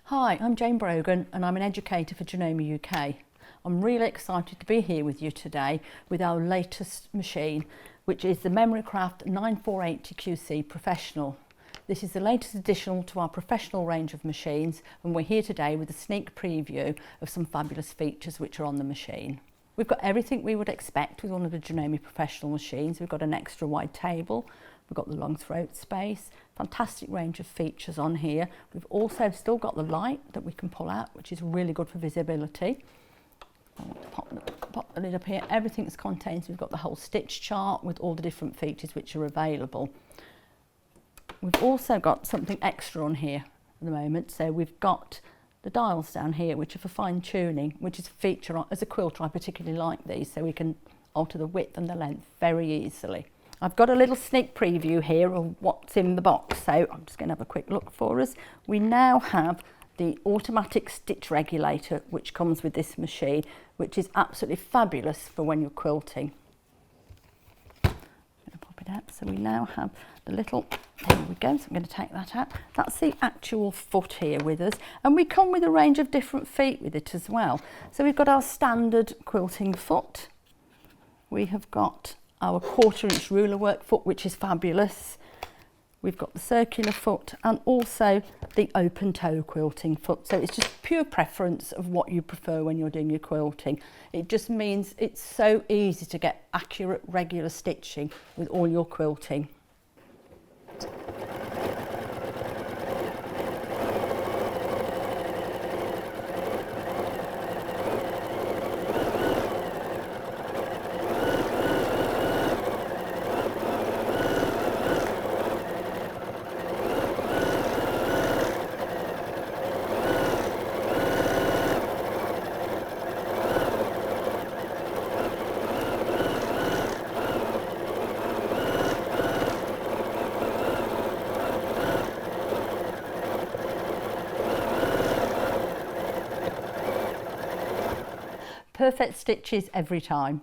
Hi, I'm Jayne Brogan and I'm an educator for Janome UK. I'm really excited to be here with you today with our latest machine, which is the Memorycraft 9480 QC Professional. This is the latest addition to our professional range of machines, and we're here today with a sneak preview of some fabulous features which are on the machine. We've got everything we would expect with one of the Janome Professional machines. We've got an extra wide table, we've got the long throat space, fantastic range of features on here. We've also still got the light that we can pull out, which is really good for visibility. I want to pop the lid up here. Everything's contained. We've got the whole stitch chart with all the different features which are available. We've also got something extra on here at the moment. So we've got the dials down here, which are for fine tuning, which is a feature as a quilter. I particularly like these, so we can alter the width and the length very easily. I've got a little sneak preview here of what's in the box, so I'm just going to have a quick look for us. We now have the automatic stitch regulator which comes with this machine, which is absolutely fabulous for when you're quilting. I'm going to pop it out. So we now have the little, there we go, so I'm going to take that out. That's the actual foot here with us, and we come with a range of different feet with it as well. So we've got our standard quilting foot, we have got our 1/4 inch ruler work foot, which is fabulous. We've got the circular foot and also the open toe quilting foot. So it's just pure preference of what you prefer when you're doing your quilting. It just means it's so easy to get accurate, regular stitching with all your quilting. Perfect stitches every time.